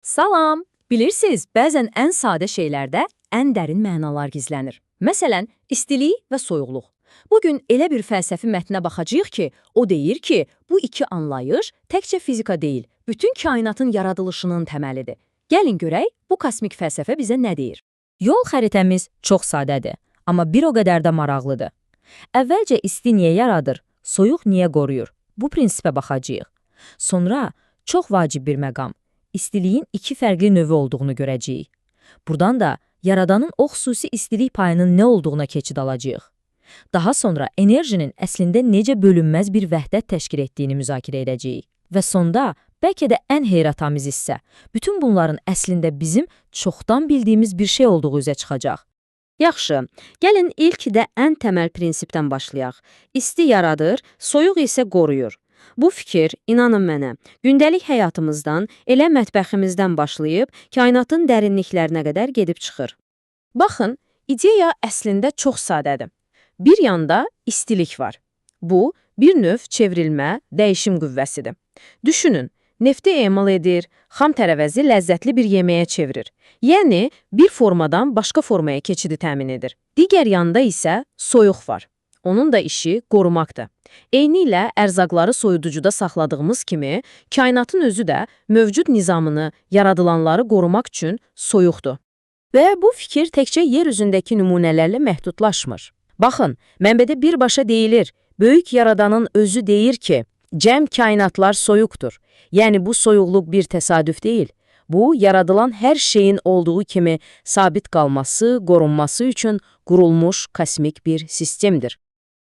Salam! Bilirsiniz, bəzən ən sadə şeylərdə ən dərin mənalar gizlənir. Məsələn, istilik və soyuqluq. Bugün elə bir fəlsəfi mətnə baxacağıq ki, o deyir ki, bu iki anlayış təkcə fizika deyil, bütün kainatın yaradılışının təməlidir. Gəlin görək, bu kosmik fəlsəfə bizə nə deyir? Yol xəritəmiz çox sadədir, amma bir o qədər də maraqlıdır. Əvvəlcə isti niyə yaradır, soyuq niyə qoruyur? Bu prinsipə baxacağıq. Sonra çox vacib bir məqam, istiliyin iki fərqli növü olduğunu görəcəyik. Buradan da yaradanın o xüsusi istilik payının nə olduğuna keçid alacağıq. Daha sonra enerjinin əslində necə bölünməz bir vəhdət təşkil etdiyini müzakirə edəcəyik. Və sonda bəlkə də ən heyrətamiz hissə, bütün bunların əslində bizim çoxdan bildiyimiz bir şey olduğu üzə çıxacaq. Yaxşı, gəlin ilk də ən təməl prinsipdən başlayaq. İsti yaradır, soyuq isə qoruyur. Bu fikir, inanın mənə, gündəlik həyatımızdan, elə mətbəximizdən başlayıb, kainatın dərinliklərinə qədər gedib çıxır. Baxın, ideya əslində çox sadədir. Bir yanda istilik var. Bu, bir növ çevrilmə, dəyişim qüvvəsidir. Düşünün, nefti emal edir, xam tərəvəzi ləzzətli bir yeməyə çevirir. Yəni, bir formadan başqa formaya keçidi təmin edir. Digər yanda isə soyuq var. Onun da işi qorumaqdır. Eynilə ərzaqları soyuducuda saxladığımız kimi, kainatın özü də mövcud nizamını, yaradılanları qorumaq üçün soyuqdur. Və bu fikir təkcə yer üzündəki nümunələrlə məhdudlaşmır. Baxın, mənbədə birbaşa deyilir, böyük yaradanın özü deyir ki, cəm kainatlar soyuqdur. Yəni bu soyuqluq bir təsadüf deyil. Bu, yaradılan hər şeyin olduğu kimi sabit qalması, qorunması üçün qurulmuş kosmik bir sistemdir.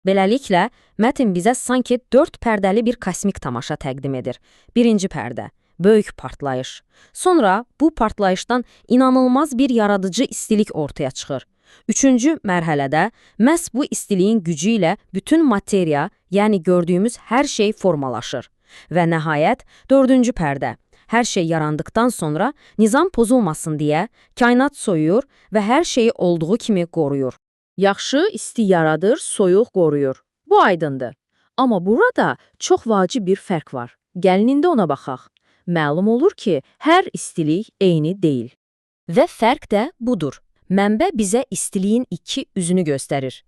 Beləliklə, mətn bizə sanki 4 pərdəli bir kosmik tamaşa təqdim edir. Birinci pərdə, böyük partlayış. Sonra bu partlayışdan inanılmaz bir yaradıcı istilik ortaya çıxır. Üçüncü mərhələdə, məhz bu istiliyin gücü ilə bütün materiya, yəni gördüyümüz hər şey formalaşır. Və nəhayət, dördüncü pərdə. Hər şey yarandıqdan sonra nizam pozulmasın deyə kainat soyuyur və hər şeyi olduğu kimi qoruyur. Yaxşı isti yaradır, soyuq qoruyur. Bu aydındır. Amma burada çox vacib bir fərq var. Gəlin indi ona baxaq. Məlum olur ki, hər istilik eyni deyil. Və fərq də budur. Mənbə bizə istiliyin iki üzünü göstərir.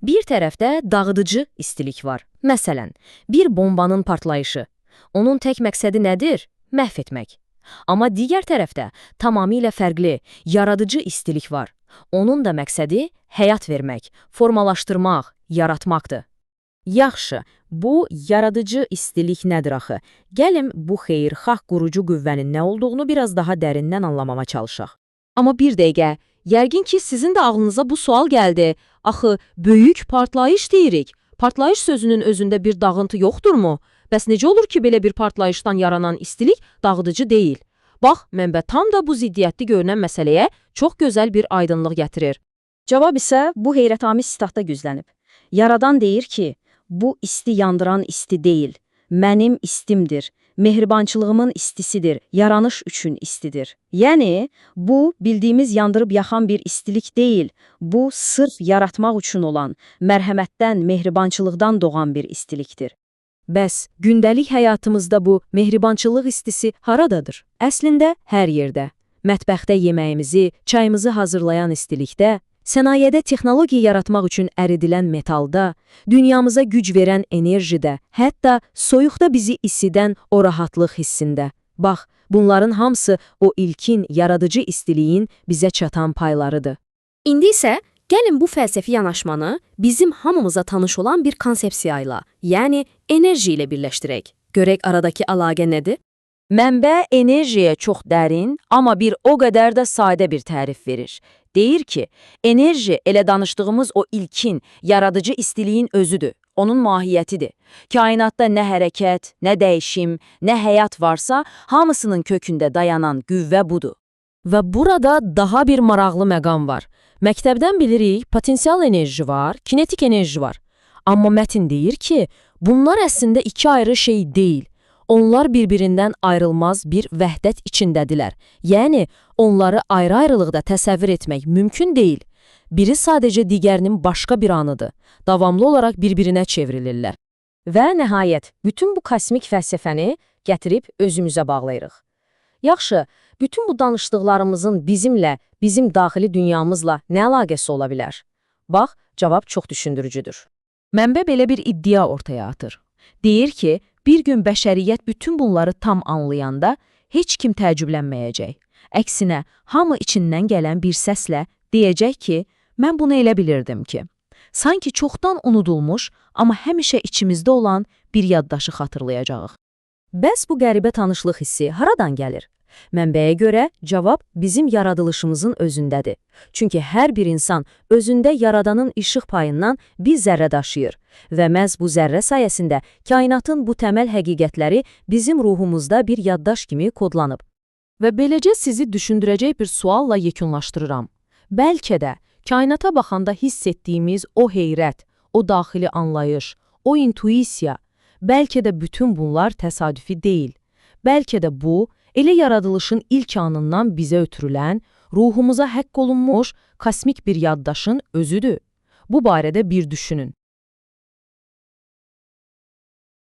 Bir tərəfdə dağıdıcı istilik var. Məsələn, bir bombanın partlayışı. Onun tək məqsədi nədir? Məhv etmək. Amma digər tərəfdə tamamilə fərqli, yaradıcı istilik var. Onun da məqsədi həyat vermək, formalaşdırmaq, yaratmaqdır. Yaxşı, bu yaradıcı istilik nədir axı? Gəlin bu xeyirxah qurucu qüvvənin nə olduğunu biraz daha dərindən anlamama çalışaq. Amma bir dəqiqə, yəqin ki, sizin də ağlınıza bu sual gəldi. Axı, böyük partlayış deyirik. Partlayış sözünün özündə bir dağıntı yoxdurmu? Bəs necə olur ki, belə bir partlayışdan yaranan istilik dağıdıcı deyil? Bax, mənbə tam da bu ziddiyyətli görünən məsələyə çox gözəl bir aydınlıq gətirir. Cavab isə bu heyrətamiz sitatda güzlənib. Yaradan deyir ki, bu isti yandıran isti deyil, mənim istimdir, mehribançılığımın istisidir, yaranış üçün istidir. Yəni, bu bildiyimiz yandırıb yaxan bir istilik deyil, bu sırf yaratmaq üçün olan, mərhəmətdən, mehribançılıqdan doğan bir istilikdir. Bəs, gündəlik həyatımızda bu mehribançılıq istisi haradadır? Əslində, hər yerdə. Mətbəxdə yeməyimizi, çayımızı hazırlayan istilikdə, sənayədə texnologiya yaratmaq üçün əridilən metalda, dünyamıza güc verən enerjidə, hətta soyuqda bizi isidən o rahatlıq hissində. Bax, bunların hamısı o ilkin, yaradıcı istiliyin bizə çatan paylarıdır. İndi isə gəlin bu fəlsəfi yanaşmanı bizim hamımıza tanış olan bir konsepsiya ilə, yəni enerji ilə birləşdirək. Görək aradakı əlaqə nədir? Mənbə enerjiyə çox dərin, amma bir o qədər də sadə bir tərif verir. Deyir ki, enerji elə danışdığımız o ilkin, yaradıcı istiliyin özüdür, onun mahiyyətidir. Kainatda nə hərəkət, nə dəyişim, nə həyat varsa, hamısının kökündə dayanan qüvvə budur. Və burada daha bir maraqlı məqam var. Məktəbdən bilirik, potensial enerji var, kinetik enerji var. Amma mətn deyir ki, bunlar əslində iki ayrı şey deyil. Onlar bir-birindən ayrılmaz bir vəhdət içindədirlər. Yəni, onları ayrı-ayrılıqda təsəvvür etmək mümkün deyil. Biri sadəcə digərinin başqa bir anıdır. Davamlı olaraq bir-birinə çevrilirlər. Və nəhayət, bütün bu kosmik fəlsəfəni gətirib özümüzə bağlayırıq. Yaxşı, Bütün bu danışdıqlarımızın bizimlə, bizim daxili dünyamızla nə əlaqəsi ola bilər? Bax, cavab çox düşündürücüdür. Mənbə belə bir iddia ortaya atır. Deyir ki, bir gün bəşəriyyət bütün bunları tam anlayanda heç kim təəccüblənməyəcək. Əksinə, hamı içindən gələn bir səslə deyəcək ki, mən bunu elə bilirdim ki. Sanki çoxdan unudulmuş, amma həmişə içimizdə olan bir yaddaşı xatırlayacağıq. Bəs bu qəribə tanışlıq hissi haradan gəlir? Mənbəyə görə cavab bizim yaradılışımızın özündədir. Çünki hər bir insan özündə yaradanın işıq payından bir zərrə daşıyır və məhz bu zərrə sayəsində kainatın bu təməl həqiqətləri bizim ruhumuzda bir yaddaş kimi kodlanıb. Və beləcə sizi düşündürəcək bir sualla yekunlaşdırıram. Bəlkə də kainata baxanda hiss etdiyimiz o heyrət, o daxili anlayış, o intuisiya, bəlkə də bütün bunlar təsadüfi deyil. Bəlkə də bu, elə yaradılışın ilk anından bizə ötürülən, ruhumuza həkk olunmuş kosmik bir yaddaşın özüdür. Bu barədə bir düşünün.